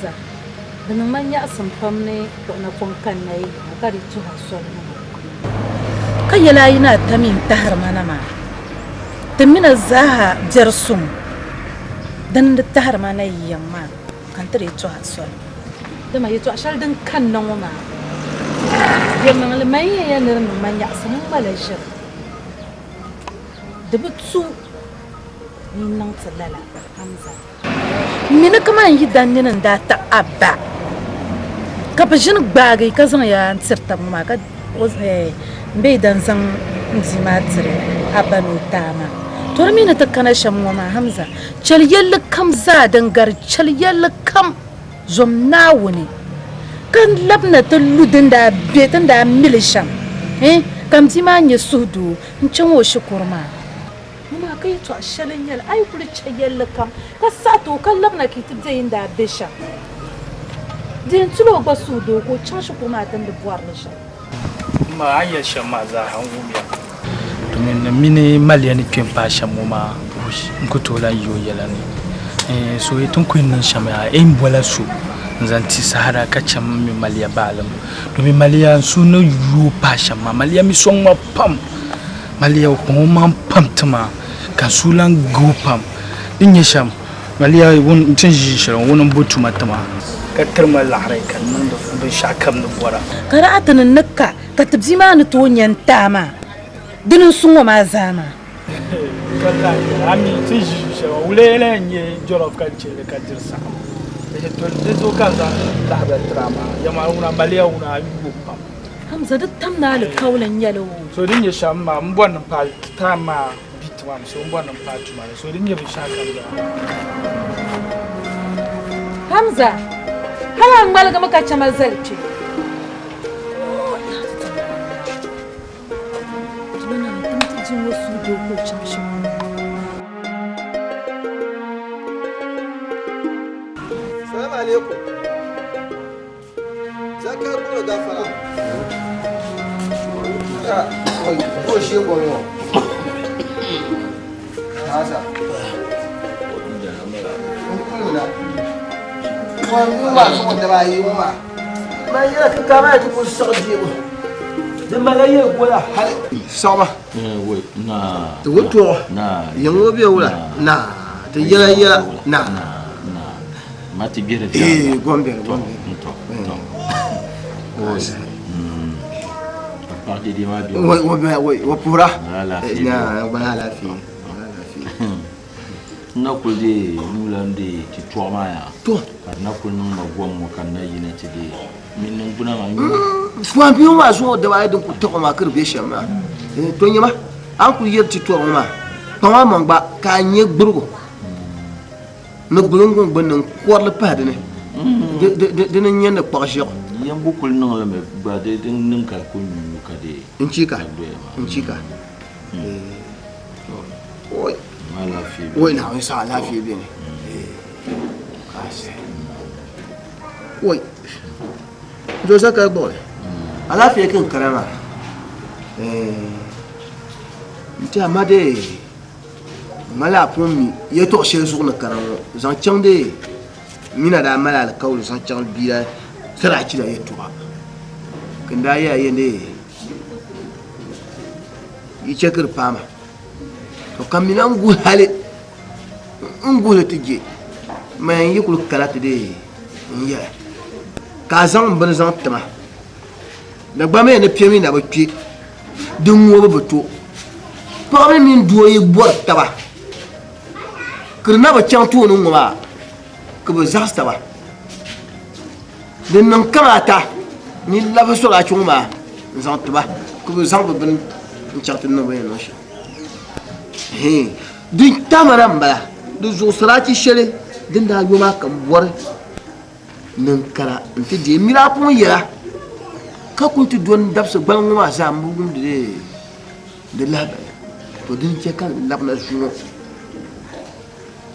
Hamza dan man ya san famne to na kon kan nayi kari ci hasul kayala ina tamin tahar manama tamina zaha jarsum dan da tahar mana yamma kan tare ci hasul da mai to ashal dan kan nan ma yamma le mai ya ne man ya san malashir da butsu ni nan tsallala Hamza mina kama yi dannin da ta abba ka bashin bagai ka zan ya tsirta ma ka bai dan zan zimatire abanu tama to mina ta kana shan ma Hamza chal yalla kam za dangar chal yalla kam zomna wuni kan labna ta ludin da betan da milisham kam ji ma nya sudu ncin wo shukurma mama kai to ashalin yal ai kuri chayal kam ka sa to kan labna ki tibzayin da bisha din tulo ba sudu ko cin shukurma dan da buwar nisha ma anya shama za hangu biya domin mini maliyan kin pa shamu ma nkutola yo yala ni so itun kuin nan shama en bola su zanti sahara ka cham mi maliya balam domin maliya su no yu pa shama maliya mi song ma pam maliya ko ma pam tama ka sulan go pam din ya sham maliya won tin ji shirin won butu matama ka kirma lahrai kan nan da bin shakam da bora qara'atan nakka ka tabzi ma ni to nyantama dinin sunwa ma zama kala ami tin ji shirin wulele nye jorof kan ce ka jirsa to dezo kan za lahra drama yama una maliya una ayu pam Hamza duk tamna al kaulan yalo so din ya sham ma mbon pa tama bitwa so mbon pa tuma so din ya bi shakam da Hamza hala ngbalga maka chamal zalce tuna tanti jin wasu doko chamshi Assalamu alaikum zakar ko gafara oi ko shi gonwo asa ما صوت راي وما ما ياك كما تقول السعوديه لما لا يقول حل صعبه وي نا توتو نا يمو بي ولا نا تيلا يلا نا ما تبير ايه غومبي parti di ma bi وي وبورا لا نا ولا في nakul de nulande ti twama ya to nakul nun magwam mo kan na yina ti de min nun buna ma fwa biyo ma so da wai din ku to ma kirbe shema to nyama an ku yer ti to ma tawa mon ba ka nye gburgo na gburgo gbonin kwar pa de ne de ne nyene kwashi yan bukul nun la me ba de din nun ka ku nyu ka de inchika oi وين هو يسعى لا في بيني وي جو سكر بول على في كن كلامه انت ما دي ملا بومي يتو شي زون كلامه زان تشاندي mina da mala alkawul san can biya tsara ci da yatuwa kin da yayi ne yi cekir fama to kamina ngulale ngule tije man yikul kala tide nya ka zan ban zan tama da gba me ne piemi na ba twi dun wo ba to pare min duoye bor taba kirna ba chan to nun wa ka ba zasta ba din nan kamata ni la ba so la chuma zan taba ka ba zan ba ban chan tin no ba no shi din tamara mbala du zo sarati shele din da yoma kan bor nan kara nti de mira pon yera ka kunti don dabsa gbanwa ma za mbugum de laba to din ce kan labna suno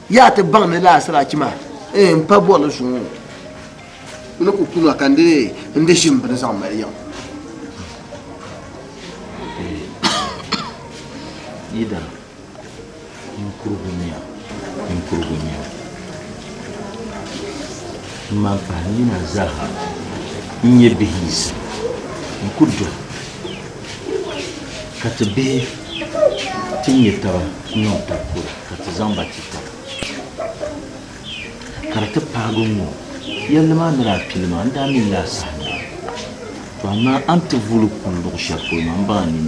ya ta ban ne la sarati ma mpa bol suno no ku kunu kan de inde shim ban za mariya ida Imkurugumia. ma panina zaha nye bihis nkudo katbe tinyeta no takura katazamba tita karata pagungo yalla ma nara pilma anda min la sahna to amma anta vulu kullu shapo man bani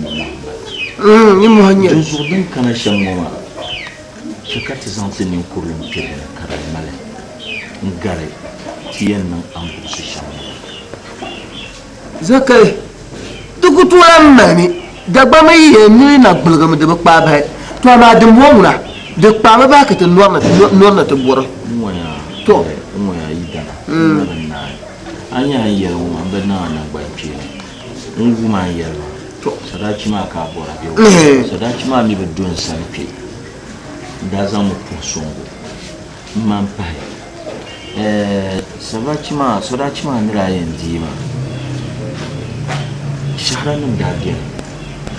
ni mo hanya zurdin kana shamma shakati zante ni kullu kire karal male ngare tiyen nan ambu su shamma zakai dugutu amani dagba mai yemi na bulgam de ba ba to ma de mwona de pa ma ba ka te norna te boro moya to moya idana na anya yelo amba na na gba pie ngu ma yelo to sadachi ma ka bora bi sadachi ma mi be don sanpe da za mu kusongo man pai sadachi ma nira yendi ma shahranin da biyan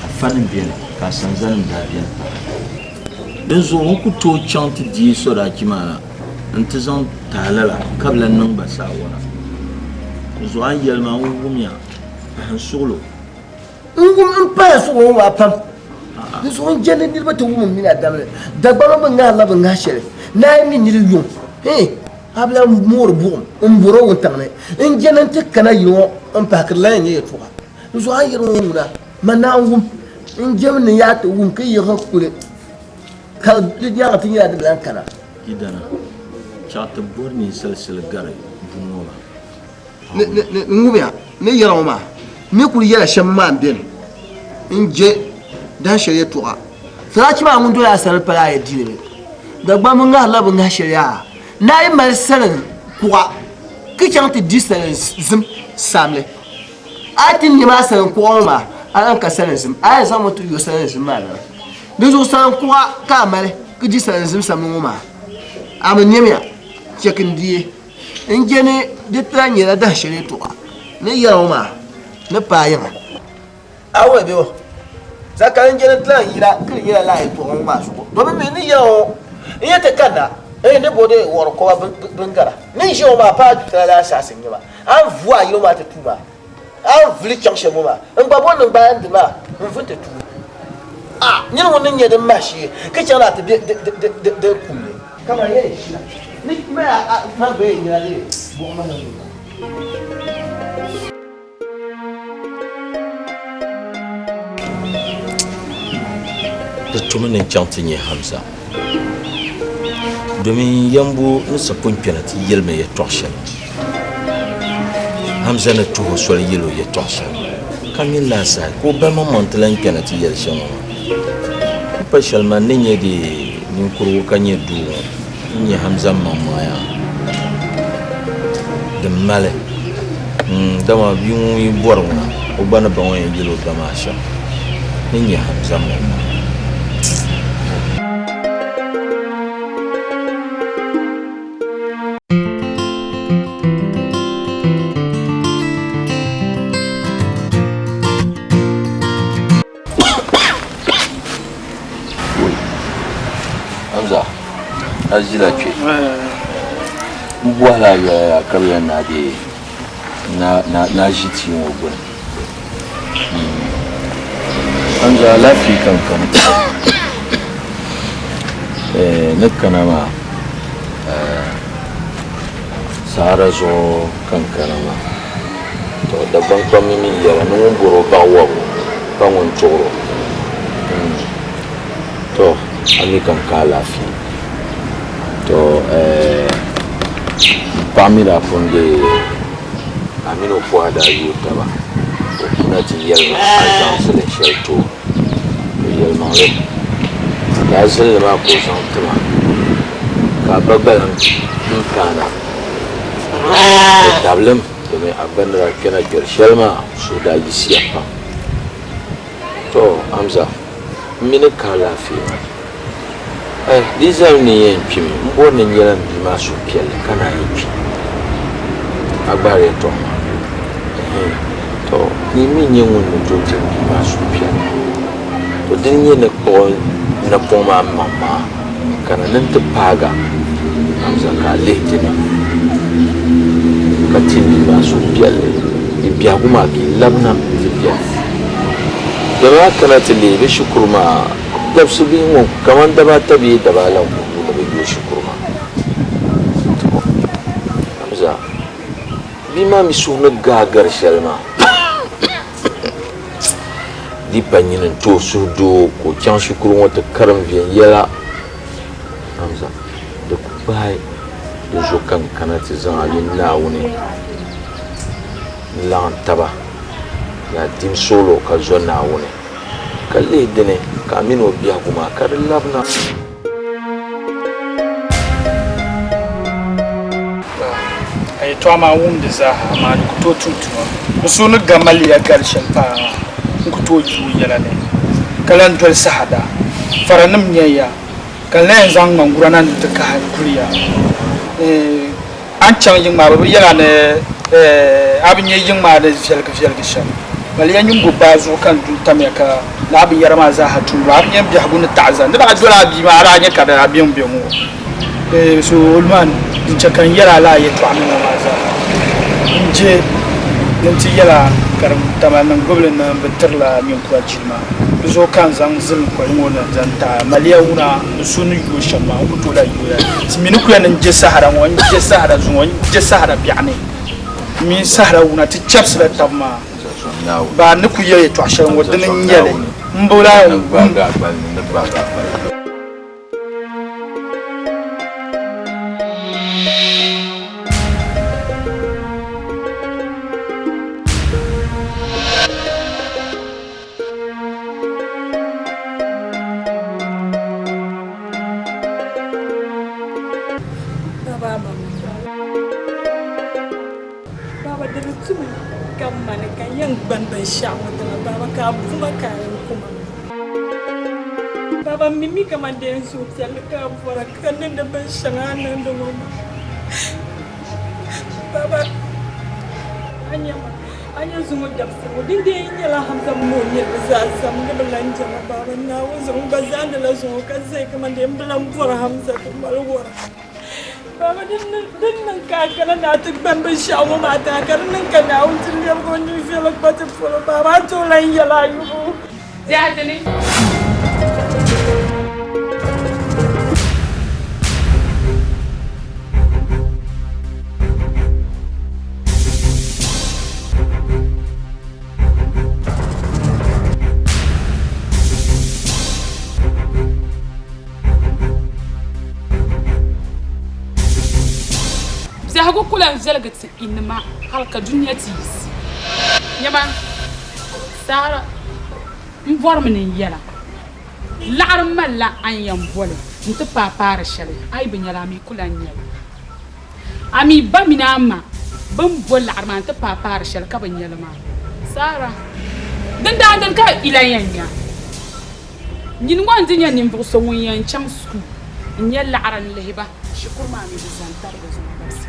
afanin biyan ka sanzanin da biyan dan zo ku to chanti di sadachi ma intizam talala kabla nan ba sawara zo an yelma ngumya han solo ngum pa so wa pam so on jene ni ba to wum mi na damle dagba ma nga la ba nga shere na mi ni yum abla mor bum mboro wontane en jene te kana yo on pa kala ni to so an yero wuna mana ngum en jem ni ya to wum ke yo hakure ka di ya tin ya da kana idana chata borni salsal gare dunola ngumya ne yero ma me kuri yara shamma ben inje dan shari'a tuwa saraki ma mun dole sarar fara ya dine da gba mun ga Allah bin shari'a nayi masalan kuwa kicin ta disalan zim samle atin ni ma salan kuwa ma an ka salan zim ai za mu tu yo salan zim ma da zo salan kuwa ka male ki disalan zim samun ma amma nyemiya cikin diye in je ne ditran yara dan shari'a tuwa ne yawo ma na payin awe bewo zakarin jere tlan yira kir yira la to on ma su domin me ni yawo iya ta kana ne bode wor ko bangara ni jo ma pa ta la sa sin ba an voix yo ma ta tuba an vli changshe mo ma en ba bon ba en ma en fute tu ni won ni de ma shi ke chan la ta de kulle kama ye shi ni me a ma be ni la le bo ma na da tumanin chantin ya hamza domin yambu na sapon penalty yelme ya toshan hamza na tuho sol yelo ya toshan kamin la sa ko ba ma montalan penalty yel shama pa shalman ne ne de nin kuro kanye du ni hamza mamma ya de male dama biyu borna o bana bawon yelo dama sha ni hamza mamma azila ce buwala ya karya na de na shi ciwon ogun an za lafi kankan na kanama sahara zo kankanama to daban kwamini yara nun goro kan wabo kan wani tsoro to an yi kanka lafi to pamira fonde amino poada yutaba na ti yelma agence le shelto yelma le ya zelle ma ko santuma ka babal kana tablem to me abandra kena ger shelma so da yisi apa to amza mine kala fi dizal ni yen pimi mbo ne nyela bi ma so piel kana yi agbare to to ni mi nye won no to je bi ma so piel to din nye ne ko na po ma mama kana nan ta paga amza ka le tini ka ti mi ma so piɛlli biɛhigu maa ka i labina ti biɛhi dama maa kana ti leebi shikuru maa dabsi bee ŋun kaman daba ata bee daba ala ŋun ni bi yo shikuru maa hamza bia maa mi suhi ni gaagari shɛli maa di pa nyini n tooi suhu doo ka o chaŋ shikuru ŋɔ ti karim viɛnyɛla hamza di ku paai di zo kan kana ti zaŋ ali naawuni n laɣim taba yaa dim soolo ka zo naawuni ka lihi dini ka a mini o biɛhigu maa ka di labina a yɛltɔɣa maa wumdi zaaha maa di ku tooi tumtuma bi so ni ga maliya gali shɛli paa maa n ku tooi yi o yɛla ni ka lan doli sahada faranim nyɛya ka lan zaŋ ŋmangura na nim ti kaha kuliya an chaŋ yiŋ maa bi yɛla ni a bi nyɛ yiŋ maa ni viɛligi shɛm maliya nyingo baa zuɣu kan du tamya ka laa bi yɛra maa zaaha tumdo a bi nyɛ biɛhigu ni taɣaza ni daa dola a bia maa a daa nyɛ ka daa biɛŋ ŋɔ so olman din chɛ kan yɛla ala yɛltɔɣa ni ŋɔ maa zaaha n je nin ti yɛla karim tama nin gbubili ni bi tirila ninkura jili maa bi zuɣu kan zaŋ zim kɔli ŋɔ ni zaŋ ta maliya wuna bi so ni yoo shɛm maa n ku tola yooya ti mini kuya ni n je sahara ŋɔ n je sahara zuŋɔ n je sahara biɛɣu ni mini sahara wuna ti chɛbisila tabi maa ba ni ku yɛ yɛltɔɣa shɛli ŋɔ dini n nyɛli n bi lahi wum Baba mimi kama denso tialika fora kanenda bashangana ndongoma Baba anya zungu dabsa dinde nyala hamza mo nyela zaza mngelanja baba na wuzungu bazanda la zungu kaze kama ndembla mfora hamza kumalwora Baba dinnan kakana na tukban bashawo mata karnan kana untin yal gonu felak bata fora baba to lan yala yugo Zadani Zahagu kula zalgati inma halka duniya tis nyama sara mbor min yala la'ar malla an yan bole nti papara shale ay bin yala mi kula nyal ami ba mina amma ban bol la'ar ma nti papara shale ka ban yala ma sara dan ka ila yanya nyin wan dinya nim bu so won yan cham sku nyal la'ar lehiba shukur ma mi bizan tar da zuma basi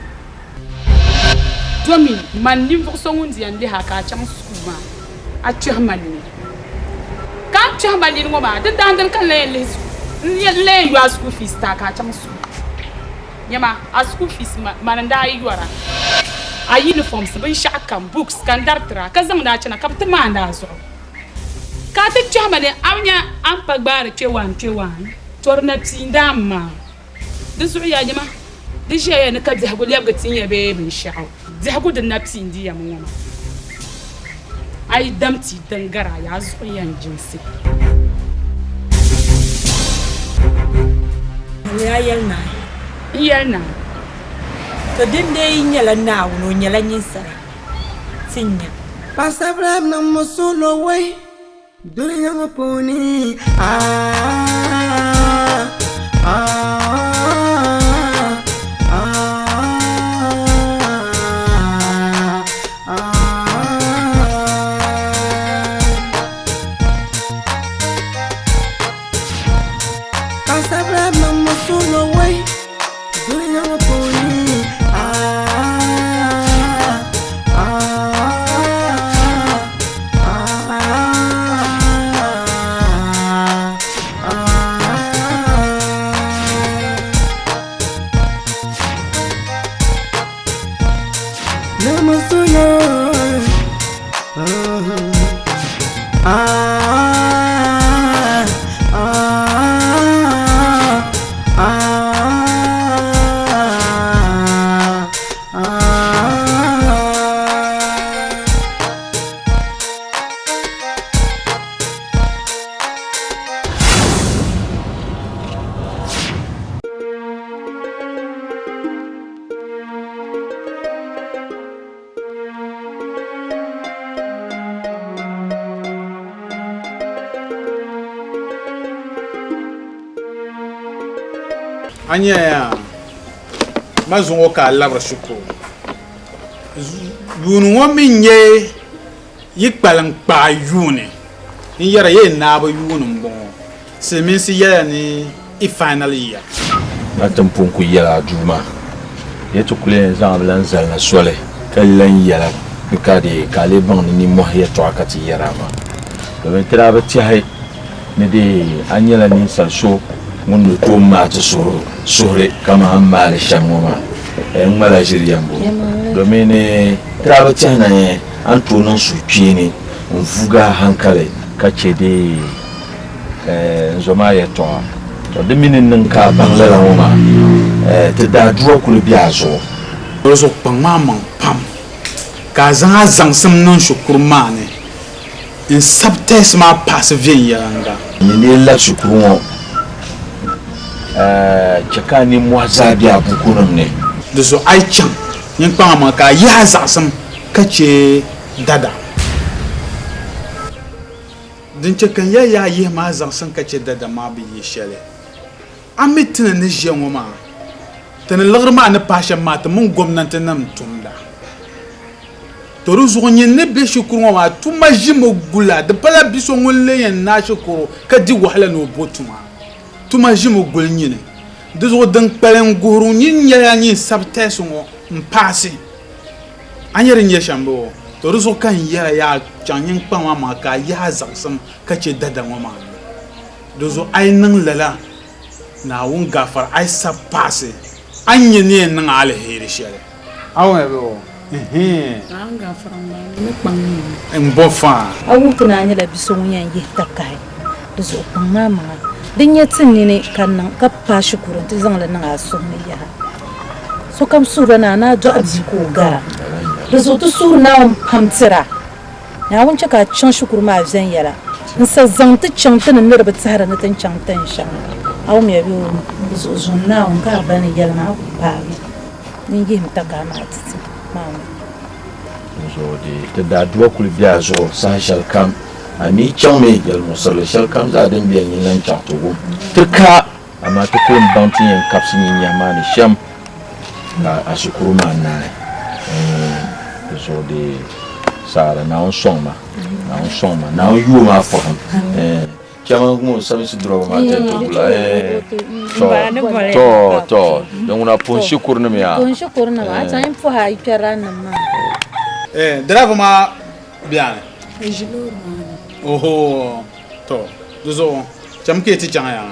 domin man nim bu so won diyan li ha ka cham sku ma a chahmani kan chahmani ngoma dan kan le you are school fees ta ka cham school nyama a school fees mananda yuara a uniforms bin shakan books kan dartra ka zan da cina kapta manda so ka ta chahmani amnya an pagbara cewan torna tindama disu ya jama dishe ya ne ka zahgul yabga tinya be bin sha'u zahgul da nafsi indiya mun wama ai damti dangara ya zo yan jinsi ya yelna to dinde nyala na wono nyala nyinsara tinya pasabra na musulo way dunya ngoponi Anya ya mazungo ka labra shuko yunu wa minye yikpalan pa yuni in yara ye na ba yunu mbo se min si ya ni I final year atam punku yala juma yeto kule zamblan zalna sole kallan yala bikade kale ban ni mo ya to akati yara ma do tra ba ti hay ne de anyala ni salso mun to ma ta sore kama amma le shamoma en mala jiriyambo domine traba tana ne an to nan su pieni on fuga hankale kace de zoma ya to de minin nan ka bangala woma te da duwa kulu biazo so pangma man pam ka zanga zangsam nan shukurma ne in sabtes ma pass vien yanga ni la shukuru chakani mwazabi abukunam ne deso aichan yin pama ka ya zasam kace dada din chakan ya yi ma zasam kace dada ma bi yishale amitina ne jenwo ma tan lagrma ne pasha ma ta mun gwamnati nam tumda to ruzo nyin ne be shukuru ma tuma jimo gula de pala biso ngolle yen na shukuru ka di wahala no botuma tuma jimo gol nyine dezo dan palen guru nyin ya nyi sabteso ngo mpasi anyere nye shambo to ruzo kan ya chanyin kpama ma ka ya zaksam ka ce dada ngoma dezo ai nan lala na wun gafar ai sabpasi anye ne nan alheri shele awon ebo an gafar ma ne kpamni mbofa awu kana nya la biso nyan yi takai dezo kpama ma din ya tinni ne kannan ka fashi kurun ti zan lan a sunni ya so kam sura na do abi ko ga da zo to sura na pamtira ya wunce ka cin shukur ma zan yara in sa zan ta cin tin ne da tsara na tan cin tan shan aw me bi zo zo na on ka bani yala ma ku pa ni gi mta ka ma titi mama zo de te da duwa kulu biazo sa shal kam ami chome yal musal shal kam za dan biyan yin nan chatugo tuka amma to kun bounty en kapsin yin yama ni sham a shukuru ma na so de sara na on soma na on yu ma fo chama mo sabe se droga ma te to bula to don una pon shukuru ne ya pon shukuru na ma ta in fo ha ikara na ma drava ma biane jilo ma oho to dozo chamke ti changa ya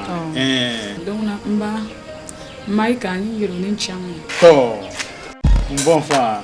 dona mba mai kan yiro nin changa to bon fa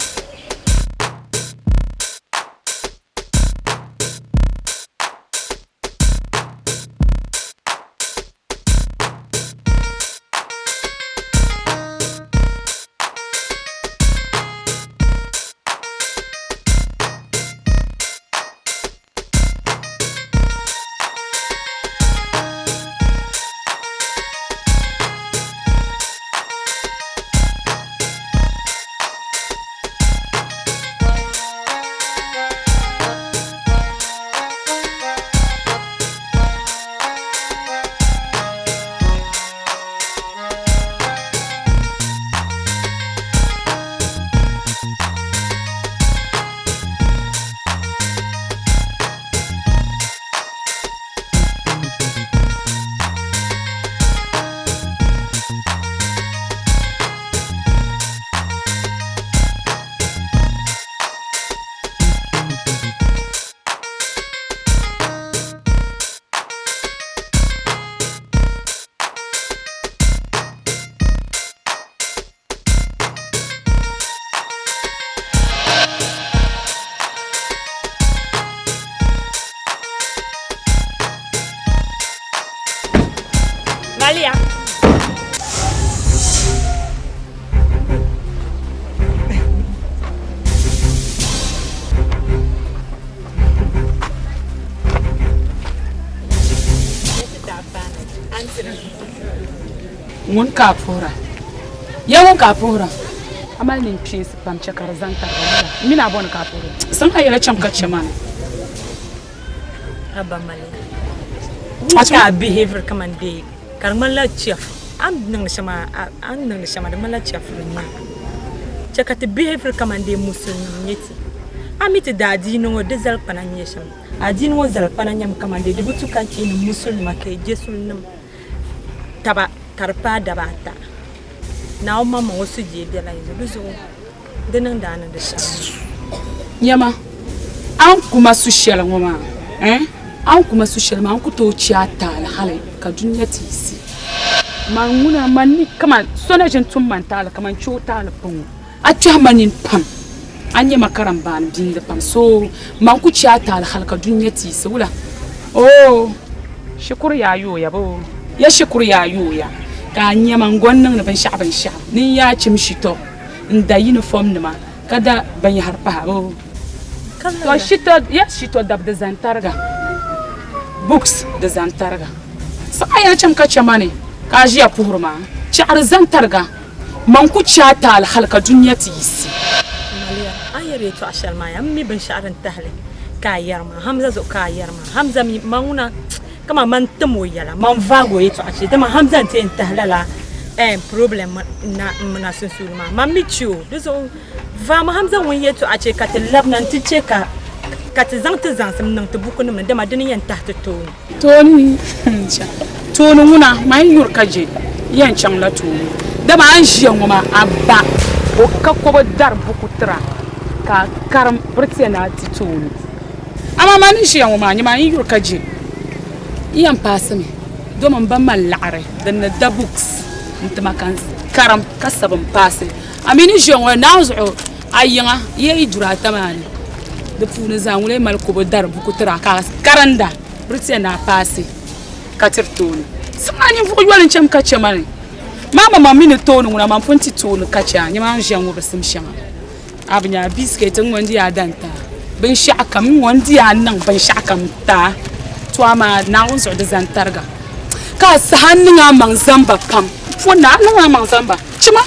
ngun ka pora ya ngun ka pora amal nin piece pam chakar zanta mina bon ka pora san ayela cham ka chamana Abba Mali. Waka behavior kamande karmala chef am nang sama de mala chef nya chakati behavior kamande musun nyeti amiti dadi no dezal pananye sham adin wo zal pananyam kamande de butu kan kin musul make jesul nam taba tarpa dabata na mama wasu je de la yuzu denan dana da sham nyama an kuma su shela ngoma an kuma su shirma an kuto ciata la halai ka duniya tisi manguna manni kama sonajin tun mantala kaman chota la pun a chamanin pam anye makaran ban din da pam so man ku ciata la halka duniya tisi wula oh shukuru ya yo ya bo ya shukuru ya yo ya ka anye man gonnan ban sha ni ya ci mishito inda uniform ne ma kada ban yi harfa bo to shito ya shito dab da zantarga books da zantarga sai ya cam kace mane ka ji ya puhurma ci arzantarga man ku chata al halka dunya tisi maliya ayare to ashal ma yammi bin sha'ran tahli ka yarma hamza zo ka yarma hamza mi mauna kama man tamo yala man vago yato ashe dama hamza te tahlala problem na sunsulma mammi ciwo duzo va ma hamza won yato ace ka labnan tice ka kati zangti zangsam nang te buku nim dama dini yan tahti toni nguna mai yur kaje yan chang la toni dama an jiya ngoma abba o ka ko dar buku tra ka karam britsena ti toni ama man jiya ngoma ni mai yur kaje yan pasame do man ban mal la'are dan da books ntama kan karam kasabun pase amini jiya ngona nazu ayinga ye idura tamani da funa zangule mal ko dar buku tra ka karanda britsena pase katir toni samani fu yolin cham kace mane mama mamini toni nguna man funti toni kace ni man jangu rasim shama abnya biscuit ngondi ya danta bin shakam ngondi ya nan ban shakam ta to ama na unso da zantarga ka sahannin man zamba pam funa nan man zamba cima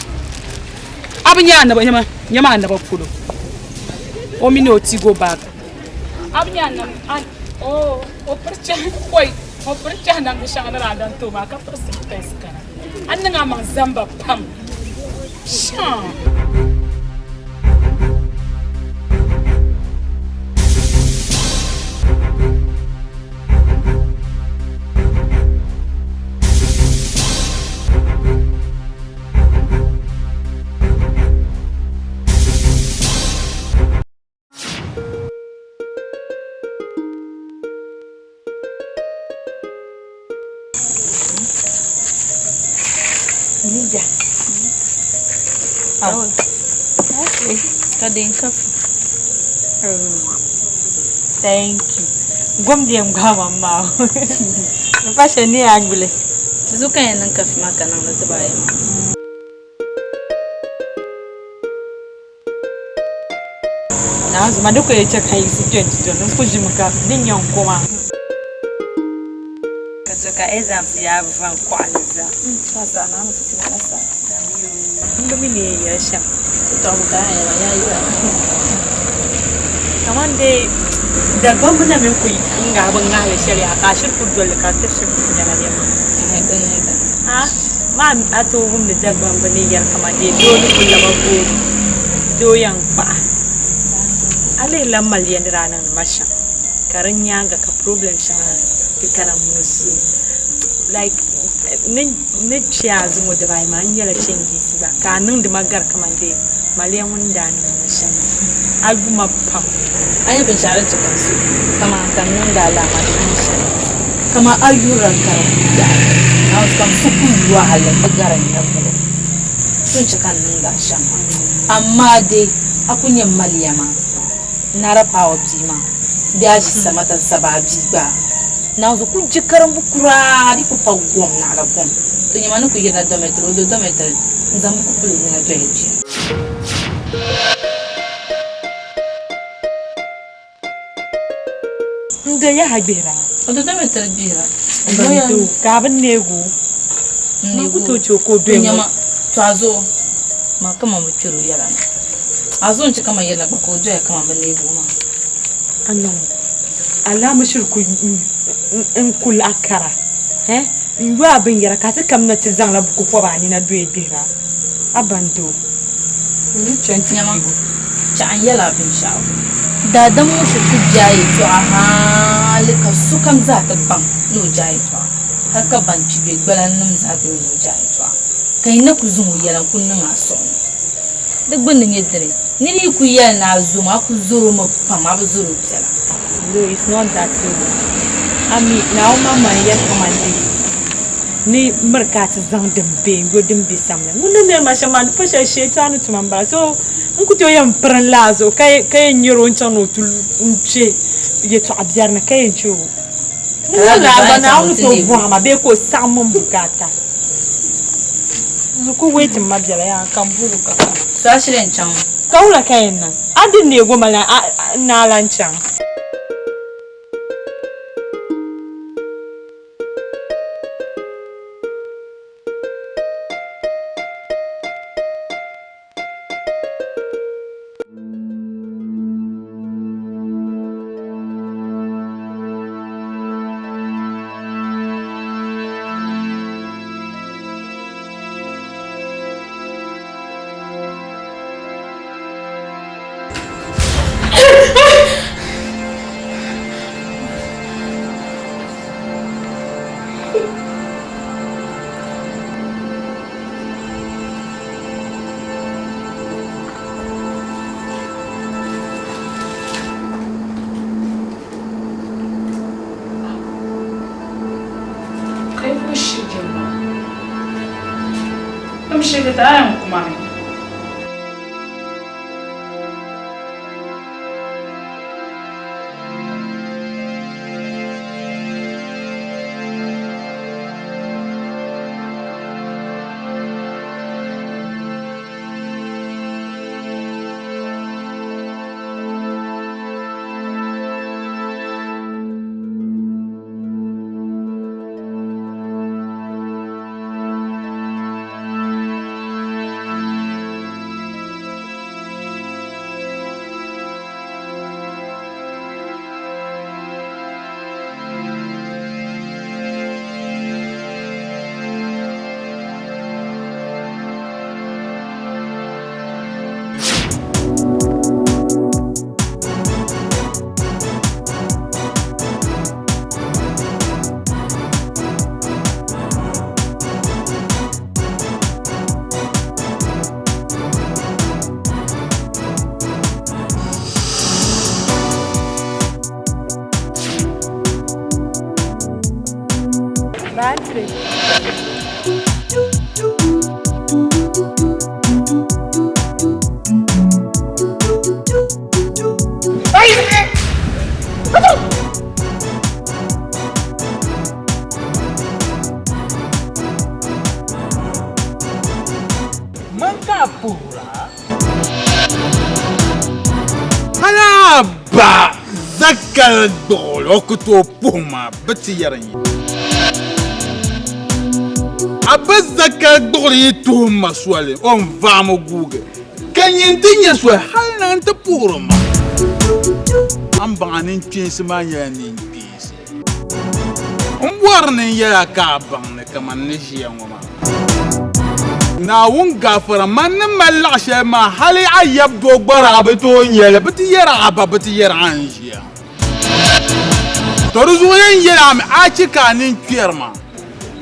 abnya na ba nyama na ba kudo o mini oti go back abnya na o percha koi o percha na ngishanga na dan to ba ka persa pescara annga man zamba pam sha Thank you. Gwam diam gama mau. Pasha ni agbule. Zuka yan ng kafe maka nang natabayan. Na zuma duko ya chaka isi 22 nung kujimaka din yung kuma. Katoka exams ya van kwaliza. Sasa na msisimasa. Ndo mimi ya sha. Tutamka ya iba. Kamande da gwamna min ku inga ban ngale shari'a ka shirku dole ka tashi nyala yamma. Ha ma ato gum da gwamna yar kamande dole kullu ba ko doyan fa. Ale lamal yan ranan masha. Karan yanga ka problem sha ki karan musu. Like ne chiazu mo da bai ma nyala chengi siba ka nan da magar kamande maliyan wanda ne masha. Alguma pam Aya bin share cikin su kama kanun da alama da shi kama ayyuran karanta na wasu kan suku ruwa halin bagaran ya bulu sun ci kanun da shan amma dai akunyin maliyama na rafawa bima biya shi sama ta sababi ba na wasu kun ji karan bukura di ku fagwam na rabon to yi manu ku yi na dometro zan ku kulu na doyeji Nga ya habira. Odo da meter bira. Bantu kaban nego. Ma ku to choko do nyama to azo ma kama mu churu yala azo nchi kama yala ba ko do ya kama ba ne goma anno ala mashirku in kul akara yu abin yara ka ta kamna ti zang la buku ko ba ni na do edira abando ni chanti nyama cha an yala bin shawo da dan mu shi ku jaye to aha le ka su kam za ta ban no jaye to haka ban ci be gbalan nim za ta no jaye to kai na ku zumu yala kun nan aso duk bin ne dire ni ni ku yala na zuma ku zuru mu fama ba zuru tsala no it's not that way ami now mama ya commande ni markata zang dembe go dembe samla mun ne ma shaman fasha shaytanu tumamba so nkuto yam pran lazo kay nyoro nchano tul nche yeto abyar na kay ncho la bana on to bo ma be ko samon bukata zuko wait ma byala ya kambulu kaka sa shiren chan kaula kayen nan adin ne go mala na lancan Chega tá kumani ba zakal dolo kuto puma bati yaranyi abaz zakal dolo tuhma swale on vamo guge kanyin tinya swa halna ta purma am banin kinsma yani pis warnin ya ka ban kaman ne shi yan ma na wun gafara man malla shema hali ayab do gbara bato yele biti yara aba biti yara anjiya toruzu yen yela mi achika nin kierma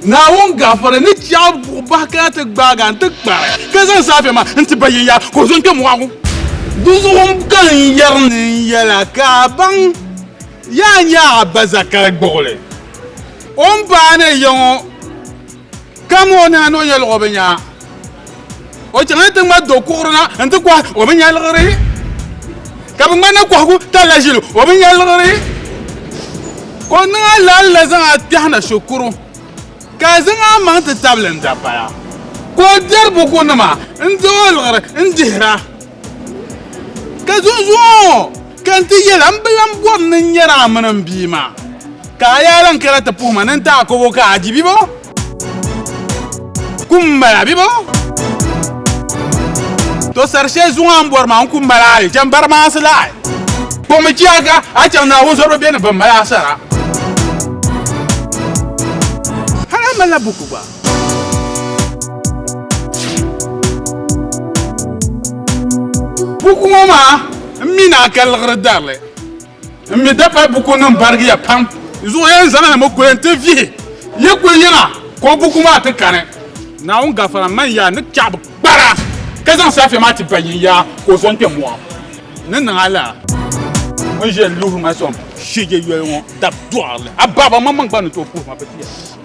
na wun gafara ni tiya ba ka ta gbaga ta gbara kazan safe ma inti bayin ya ko zon ke muwagu duzu won kan yarnin yela ka ban ya nya bazaka gbole on bane yon kamo na no yelo obenya o tanga tanga do korona anta kwa o ben yalgari ka ben mana kwa ku tala jilu o ben yalgari ko na la zan atihna shukuru ka zan ma ta tablan da baya ko darbu ko nama ndo algari indihra ka zuzo kan ti yelam bilam bon nin yara manan bima ka yaran kala ta puma nan ta ko ka ajibi bo kumbala bibo to sarshe zuwa bor ma kumbala ai jan bar ma sala ko mu kiyaga a can na wo zoro be ne ban mala sara hala mala buku ba buku ma mina kal darle mi dafa buku nan bargi ya pam zo yan zana mo ko ente vie ye ko yana ko buku ma ta kane na un gafara man ya ni kyab bara kazan safi ma ti banyin ya ko son ke mo nan nan ala on je lourd ma som shige yo won dab doile ababa mamman gba no to pour ma petit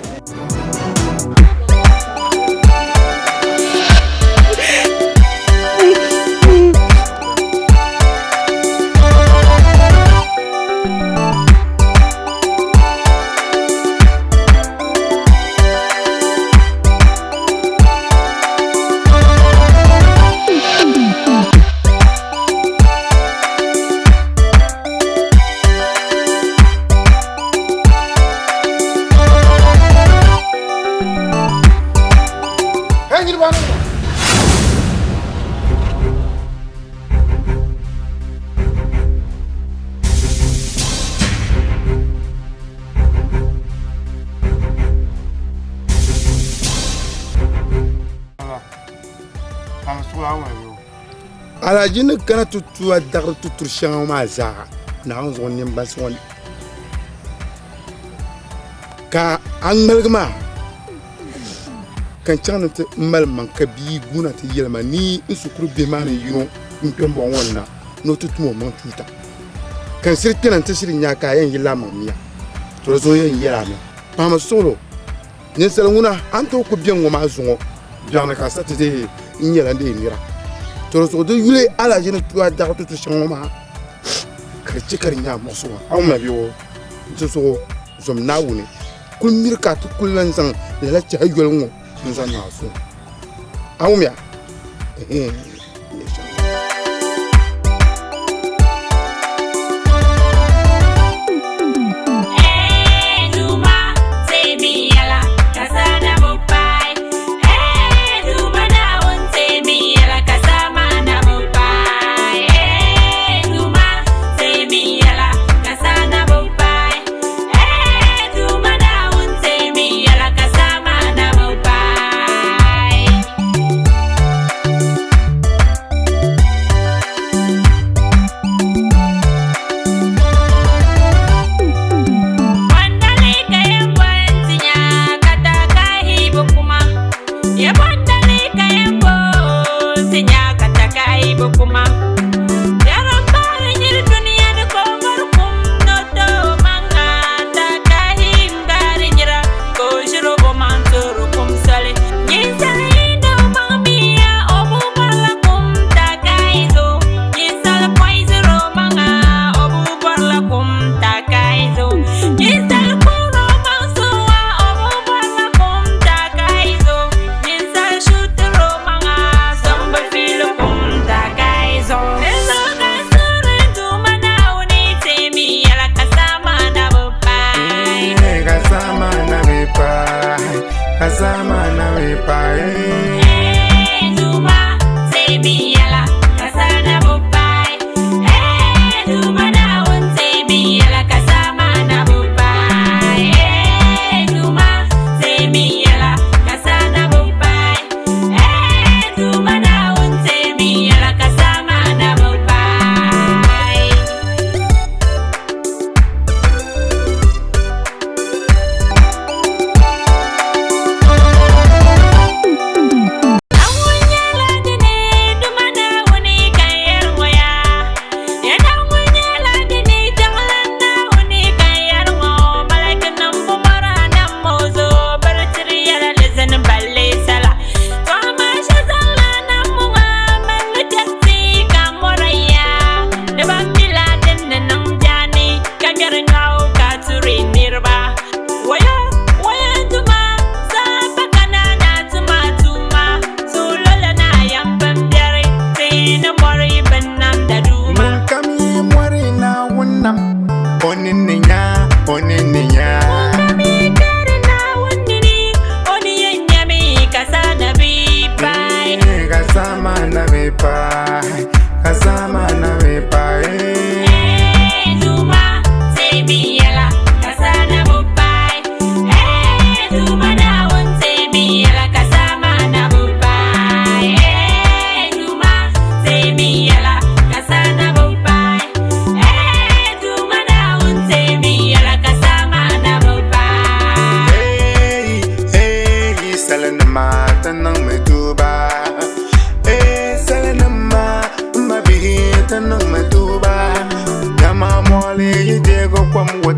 alajini kana tutu adar tutur shanga ma za na on zon nim bas won ka an malgma kan chana te mal man ka bi guna te yelma ni isukuru be man yuno mpem bon wonna no tutu mo man tuta kan sirti nan te sirin nya ka yan yila mamiya to zo yan yira me pama solo ni selunguna anto ko bien ngoma zungo jana ka satete nyela de nira to so do yule ala jene tuwa da to shangoma karci karinya muso an ma biyo to so zum nawune kun mirka to kullan san la ci hayyol ngo sun san na so awumya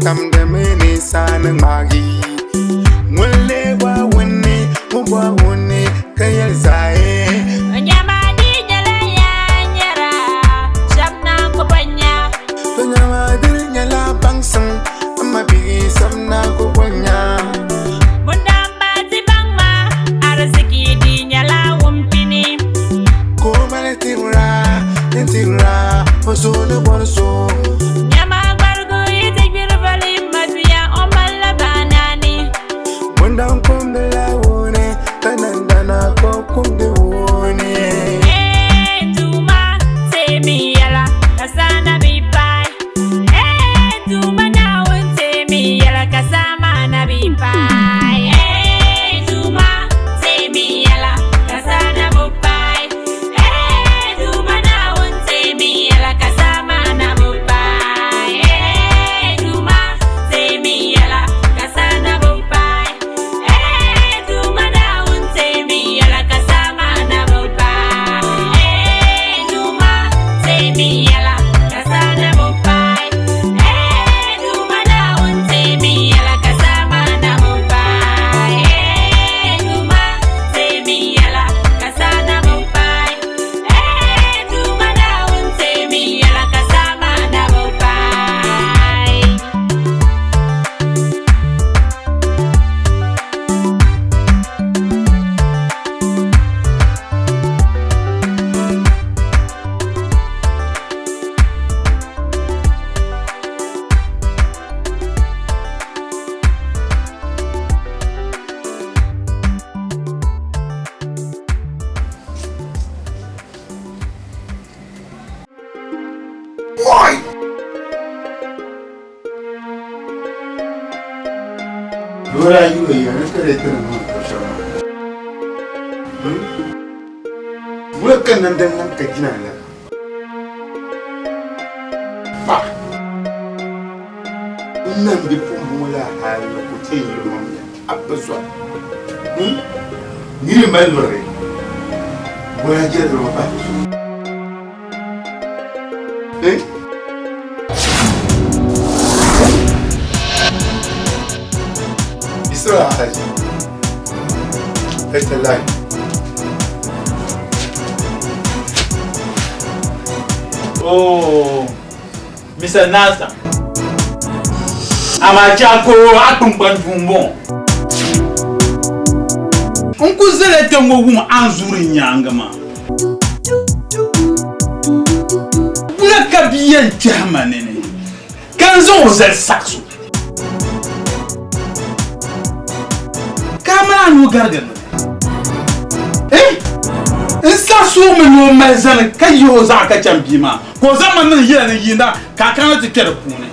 tam de mene san magi mulle wa wonne wa wonne kayal zae nyamadi nyala ya nyara shamna ko banya to nyamadi nyala bangsan amma bi samna ko banya mundamba tibangma arziki di nyala wumpini ko male tira osolo borso nyama bargo yite birvali mafia omalla banani mundam kombe la wone tanandana ko kumde wone tuma semi yala kasana bipai tuma na won semi yala kasama na bipai tuma semi yala kasana bipai tuma na won semi yala kasama na bipai tuma semi yala kasana bipai tuma na won semi yala kasama na bipai tuma semi yala kasana bipai tuma na won semi yala kasama na bipai tuma semi yala kasana bipai tuma na won semi yala kasama na bipai Why? Where are you here? Where can I get in? Nan bi pomula hal ko te yi mom ya abazwa ni mai lore boya je do ba Isra haji It's a lie. Oh, Mr. Nasa. Amachako akumbanjumbo. Onku zele tengo wuma anzuri nyangama. Bula kabiyen jamanene. Kanzo zel saksu. Kamana no gargan. Insa so me no mazan kayo za ka chambima. Ko zaman nan yira ne yinda ka kan ta tere kune.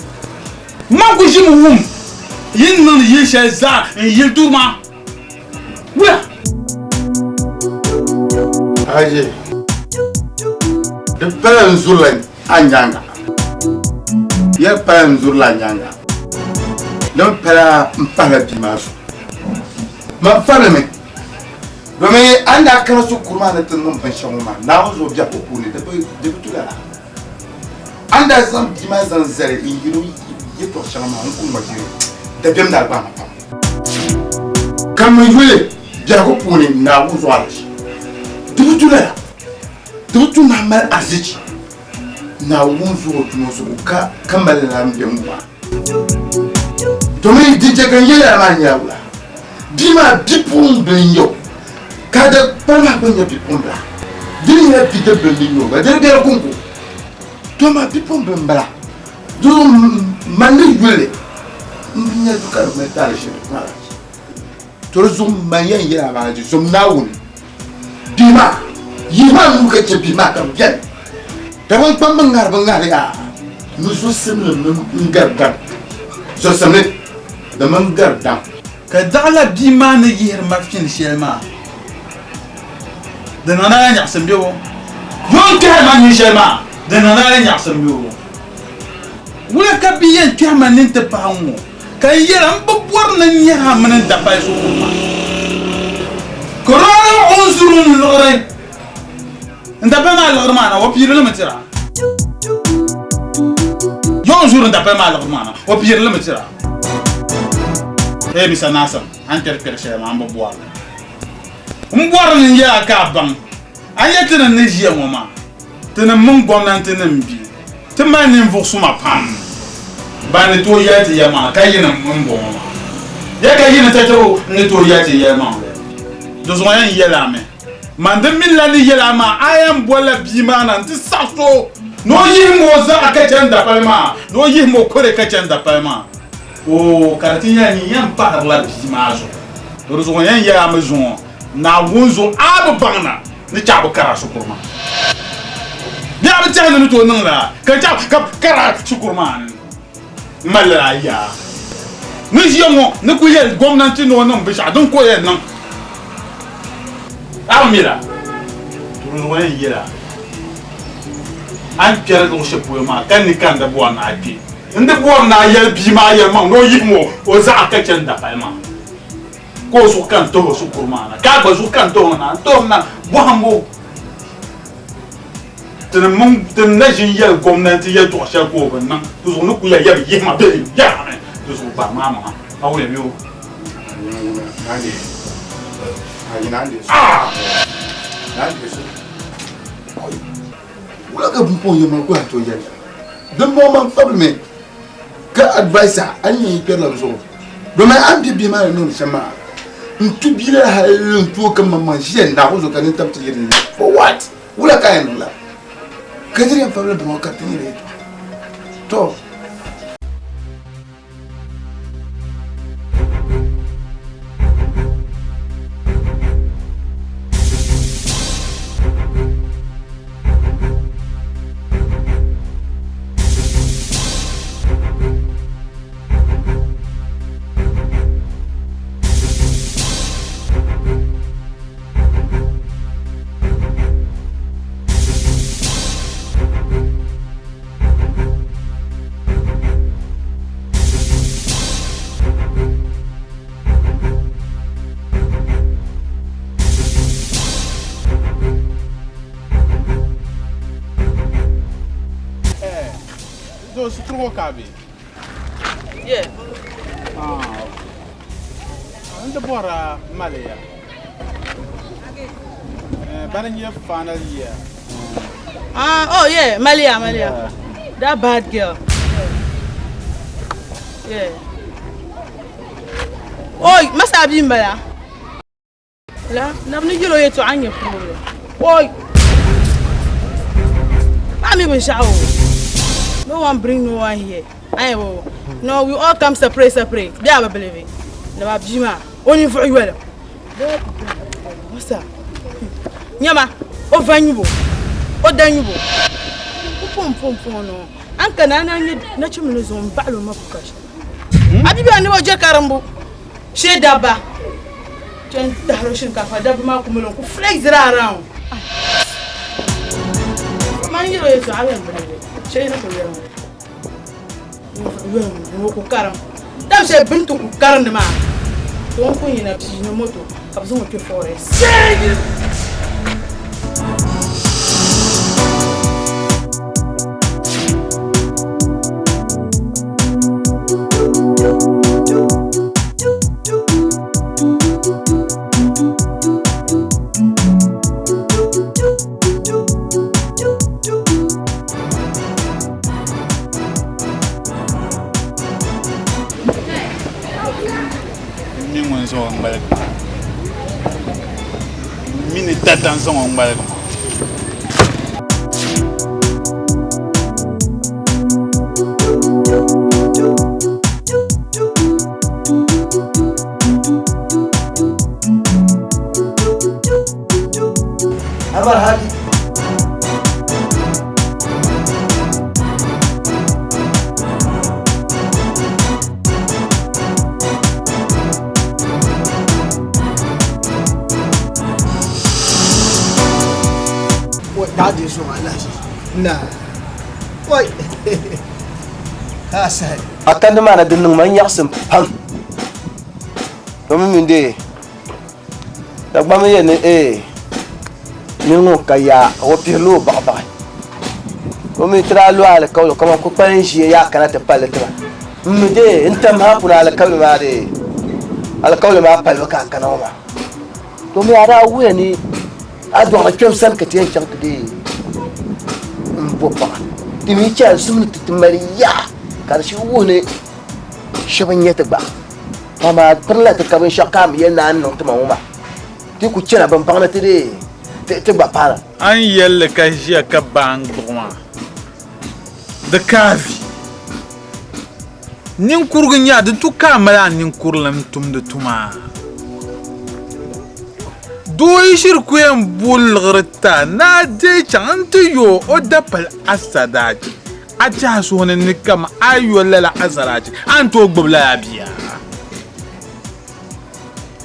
Man ku jimu wum. Yin nan yin sha za yin duma. Wa. Aje. De pelen zulen anyanga. Ye pelen zulen anyanga. No pela mpala bimaso. Ma fala me. Dome anda kana su kurma na tunun pension ma. Na zo bia popuni de bitula. Anda zam dima zan zare in yiro yito shama on ma jiro. De bem da ba ma pam. Kam yule bia popuni na zo alashi. De bitula. Tutu na mal aziji na wunzu tunoso ka kambale na mbemwa Dome dije kan yela ma nyawla Dima dipun benyo kada pala benyo dipunda Dini ya pide benyo ba dere dere kunku Doma dipun bembala Do mani yule Nya duka metale shi na Tozo manya yela ma ji som nawun Dima Yiman muka ce bi ma kan bien. Daban bangar ya. Nusu simle ngardan. So samne da man gardan. Ka dala bi ma na yir ma fin shelma. Da nana nya sambiyo. Yon ka ma ni shelma. Da nana nya sambiyo. Wala ka bi yen ka ma nin te pa ngo. Ka yira mbor na nya ma nan da pa so ma. Korona onzurun lore. Nda bana lormana wa pire le metira Yon jour d'après ma lagmana, au pire le mettra. Eh, Missa Nassam, interpréter ma boire. Boire ni ya ka bang. Ayete na neji mama. Tena mon gomnan tena mbi. Te mani mvo suma pam. Bani to yati ya ma kayina mbo mama. Ya kayina tato ne to yati ya ma. Dozo yan yela me. Mande milani yela ma ayam bola bima na nti saso. No yimo za akachanda palma. No yimo kore kachanda palma. O karatinya ni yan pa la bima zo. Dozo yan ya maison. Na wonzo abu bangna ni chabu kara sukurma. Ya ba tana ni to nan la. Ka cha kara sukurma. Mala ya. Ni jiamo ni ku yel gwamnati no nan bisha don ko yel nan. Amira. Turu wan yira. An kere ko shepu ma kan ni kan da bo na ati. Inde bo na yel bi ma yel ma no yimo o za akachen da pa ma. Ko su kan to su kurmana ka ba su kan to na bohambo tene mun tene na jin yel gwamnati ya to sha ko ban nan to so ku ya yi ma be ya ne to so ba mama a wo biyo nani ai nani nani so wala ka bu po yema ko to ya de moment fable ka advisor anyi perla so do me am bi ma no chama ntu bile ha ntu kama manjie na uzo kan tabti yiri for what wala kaen la kadiri am fable bo katini le to Cabe. Yeah. Anda bora Malaya. Baranya final year. Oh yeah, Malia. That bad girl. Yeah. Oi, masa bimba ya. La, nabni jilo yetu anye kuro. Oi. Mami bin shao. No one bring no one here. No, we all come separate. They are believing. Never Jima. Only for you. What's that? Nyama. O vanubo. O danubo. Pom no. Anka na chumino zo mbalo mapukash. Abi bi aniwo je karambo. She daba. Chen daroshin ka fa daba ma kumelo ku flex around. Mani yo yeso awe mbele. She na ko yero. Wo ko karam. Dam she bintu ku karam de ma. Don ko yina bi no moto. Kabzo mo ke forest. Mini tatan son on balak. Abar hadi. Tadi semua lah. Nah, woi, kasar. Akan mana denung banyak sempang. Kamu mende. Tak mana ya ni ni ngok kaya, opi lu bapa. ومن ترى له على كوله كمان كوبان شيء يا كانت تبالة ترى مدي أنت ما كنا على كوله ما عليه على كوله ما بالو كان هو ما تومي أرى ويني أدوار كم سنة كتير شان كدي مبوبا تمي كان سمن تتمريا كان شو وونه شبنية تبع ماما برلا تكابين شقام يلا عنه تمام ما تيكو تشنا بمبانا تدي تبع بالا أن يلا كاشيا كبان بغما دكافي نينكورغن يا دتو كاملا نينكورلم توم دتوما دوي شركوين بولغرتا نادي چانت يو او دبل اساداج اجاسون نكما ايو لا ازراج انتو ببلا بيا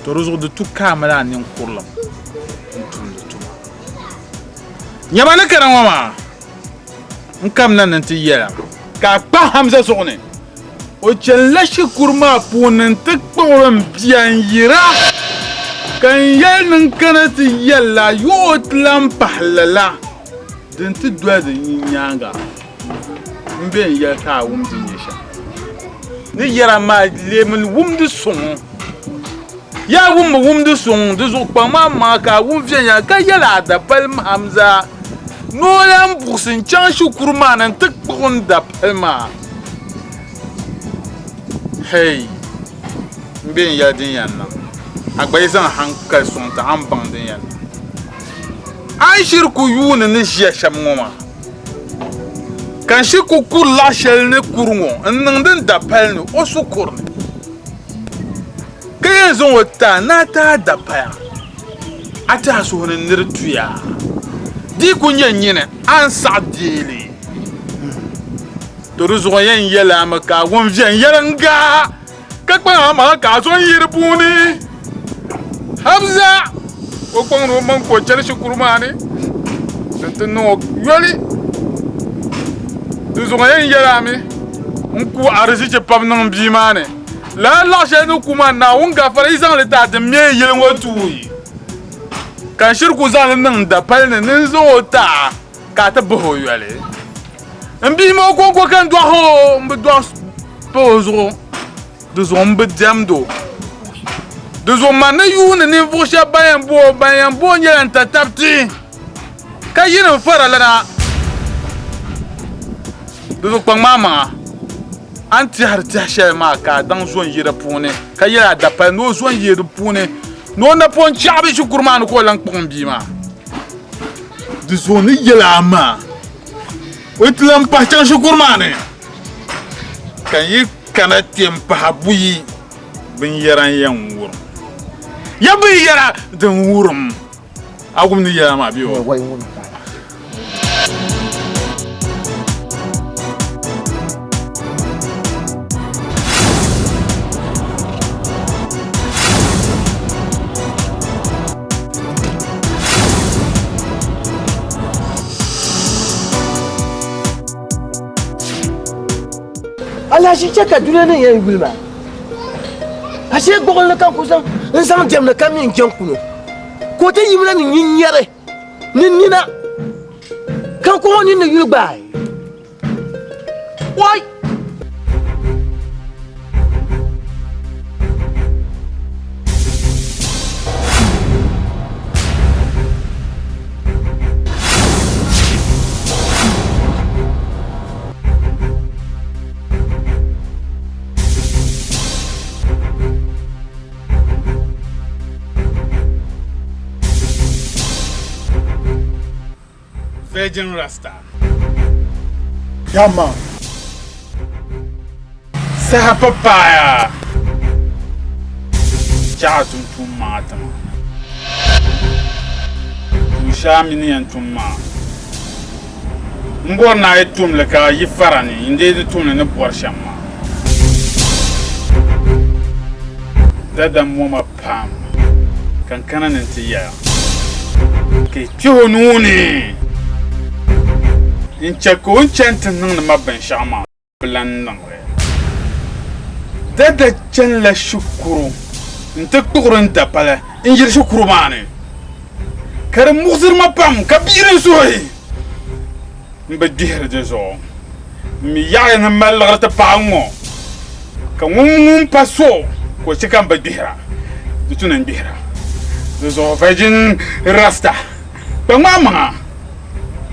تروزو دتو كاملا نينكورلم توم دتوما يابانا كران ماما نكمنا ننتي يلا ka pa hamza sogone o chella shikurma punan takpawran biyan yira kan yelnin kanati yalla yotlan pahlala din ti dwada nyanga mben ya ka wumdi nyesha ni yara ma lemin wumdi song ya wumdi song de zo kpama ma ka wumfiya ya ka yala da palm hamza no yan busin chan shukurma nan takpawon da palma hey mben ya din yanna agbai zan hankal sun ta an ban din yanna an shirku yuna ni shiya shamngoma kan shi ku kur la shel ne kurungo nan din da palni o su kurni kai zan wata na ta da paya ata so ne nirtuya di kunyen nyine an sa dili to ruzo yen yela maka won vien yeranga kakpa ma ka so yirbuni hamza o kwangro man ko chere shukurmani tno yoli ruzo yen yela mi nku arisi che pabnan bimane la shenu kuma na wonga fara izan le ta de mie yelengo tuyi kan shirku zan nan da palne nin zo ta ka ta boho yale mbi mo ko kan do ho mbi do pozo de zo mbi jamdo de zo man yu ne vo sha bayan bo nyen ta tapti ka yin fara la de zo pang mama anti har ta sha ma ka dan zo yira pune ka yira da pa no zo yira pune no na pon chabi shukurman ko lang pon bima de zone yelama wetlam pa chan shukurman kan yi kana tempa habuyi bin yaran yan wur ya bi yara dan wurum agum ni yama biyo Allah shi chaka duniya nan yayin gulma ashe gogol na kan kusan in sama jam na kam yin kyan kuno ko ta yi mana nin yare nin nina kan ko woni ne yubai wai Virgin Rasta. Yeah, man. Saha papaya. Chatum tumatama. Tushami ni antuma. Mbona etum leka yifarani inde tum ne borshama. Dada moma pam. Kankana ntiya. Ke chonuni. In chako chantin nang ma ban shama plan nang we dada chen la shukuru nta tukurin ta pala in jir shukuru mane kare muzir ma pam kabirin soyi mbedihir de zo mi ya na mal ta pa ngo ka ngum paso ko chika mbedihira du tunan bihira de zo vajin rasta ba mama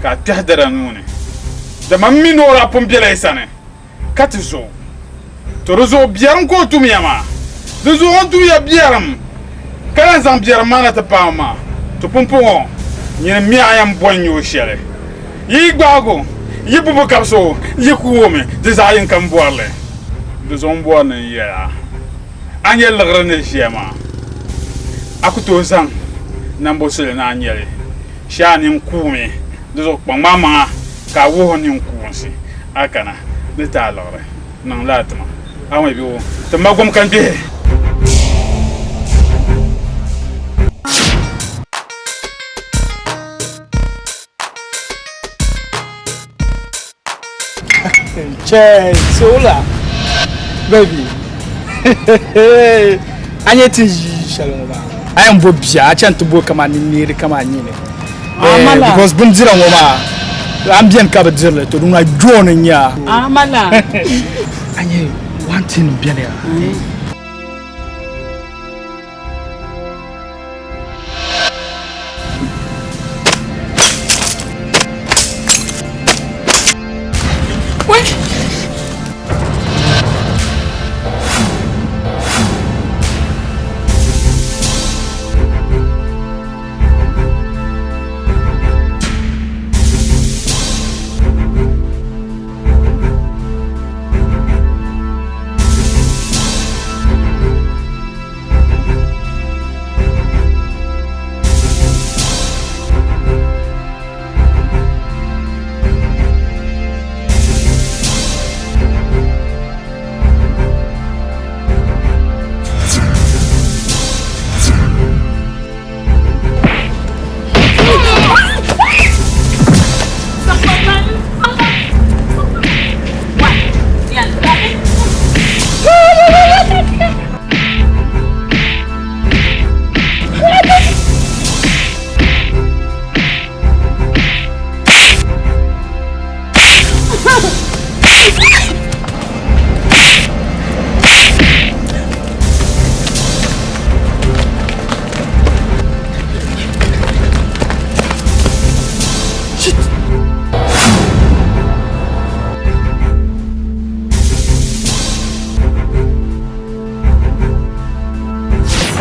ka tahdara nune da mammi nora pompela isane katizo to rozo biaran ko tumiyama de zo on tu ya biaram kala zan biaram mana ta pa ma to pompo ni mi ayam bonyo shere yi gbago yi bubu kapso yi kuwome de zayin kan boarle de zon boarne ya anyel lagrane shema akuto zan nambo sele na anyele shani kume de zo mama ka wo ni kunsi akana de ta lagre nan latma awai biwo to magom kan be Che, sola. Baby. Anye ti shalom ba. Ayam bo bia, achan to bo kama ni kama nyine. Because bunzira ngoma. Ambien ka bedzele to dunga jono nya. Amala. Anye one thing bien ya.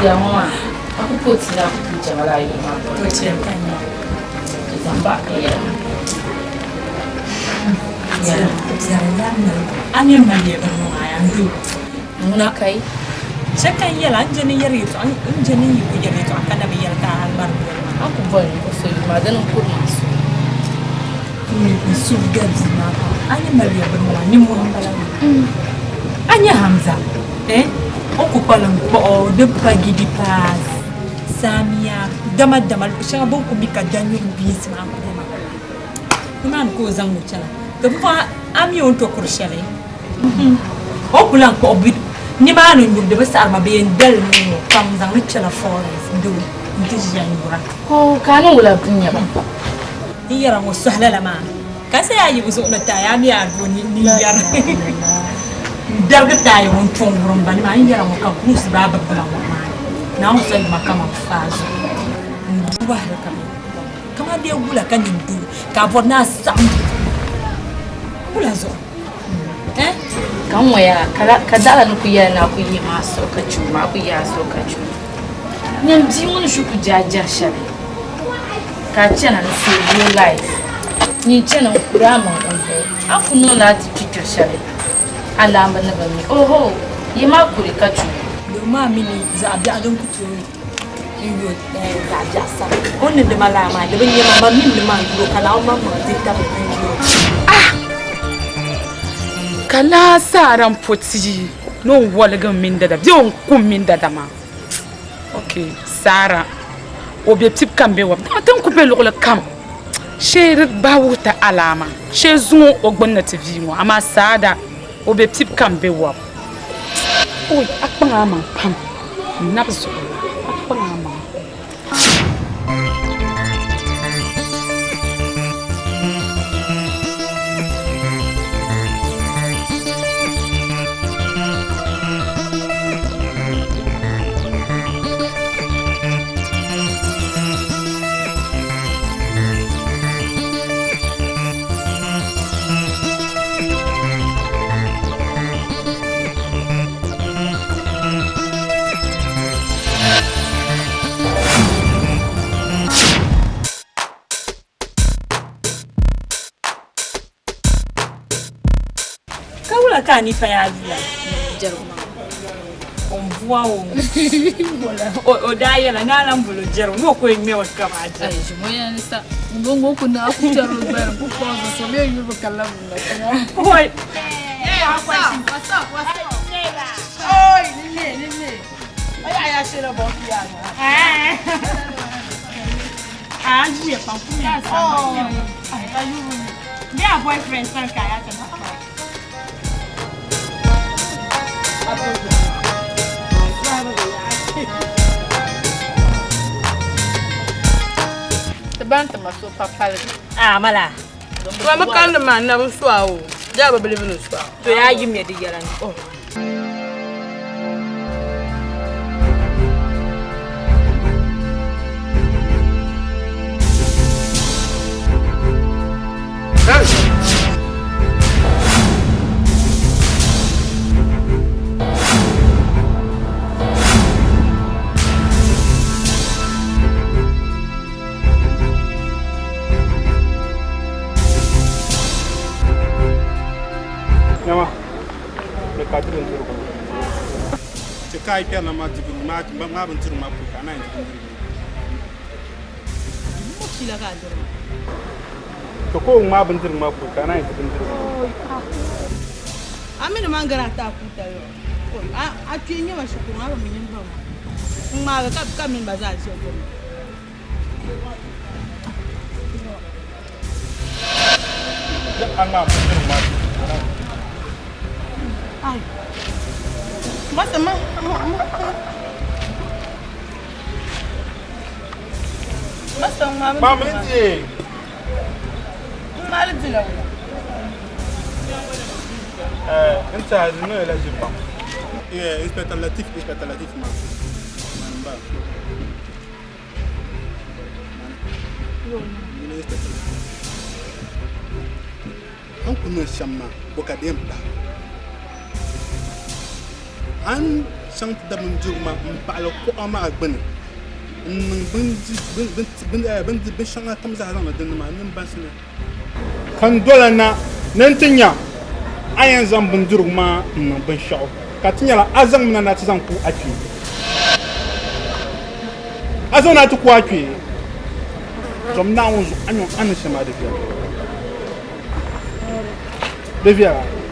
Ya mama, aku putih nak kerja malai mama. Putih kan? Tambah ya. Ya, jalan ani mali bermuai andu. Muna kai. Sekai ya lan jeni yari itu, jeni ibu yari itu akan ada biar tahan baru. Aku boleh kosoi madan ukur masuk. Ini surga zina. Ani mali bermuai ni muhammadan. Ani Hamza. Aku palang po de pagi di pas Samia dama usha bon ko bika danyu bis ma ko dama man ko zangu chala to fa ami on to kurshale o kulan ko obid ni ma no nyum de basar ma be ndel ni kam zangu chala forest do nti jani bura ko kanu wala bunya ba ni yara mo sahla lama kasa ya yi buzo na ta ya mi a do ni yara darga tayo won chongrom bani ma injara mo kan kus baba bala mo ma na o sai makama fazo nduwa kama dia gula kan ndu ka borna sam gula zo kan waya kadala nu kuya na kuyi ma so ka chuma kuya so ka chuma nyam ji mun shu ku jaja shari ka chena na save life ni chena kurama onzo akuno lati chicho shari alamba na bami oho yema kuri kachu do ma mini za bia don kutu iyo za bia sa onne de malama de bani yema min de ma do kala ma ma zita ba kala saran poti no walga min da bi on kum min da ma okay sara objectif kambe wa tan ku be lokole kam shere bawuta alama shezu ogbonna tv mo ama sada objectif kambe wa oi akpanga ma pam nabzo akpanga ma ka ni fa ya biya jaruma on voit o da yala na nan bulu jero no ko me wa ka ba ja ai jimo ya ni sa ngongo ku na ku jaro bar ku ko so me yu ba kala mu na oi what's up oi nene ai ya shira bo ya ji pa ku ya sa ai you me a boyfriend san ka ya ta Banta maso papal. Mala. Wa makanda man na so awo. Ja ba believe no so. To ya yi me da yaran. Oh. Kai pia na ma tibi ma ban tiru ma ku kana ni Mo kila ga doro. to ko ma ban tiru ma ku kana ni tibi Amina mangara ta ku ta yo. A tinye ma shukuru ma ba mun yin ba. Ma ga ka min ba za a ce ko. an ma ban tiru ma Ai. Masa ma Masa ma min je ma le dila انت هذنو الى جبا ايه اسبيتال لطيف ما ba an kunu shamma boka dem ba an san da mun juma mun palo ko ama agbani mun bin shanga kam za zan da ma nan ban sene kan dola na nan tinya ayan zan bin jurma mun bin shaw ka tinya la azan mun na ta zan ku aki azan na ta ku aki zom na wonzu anyo an shama da biya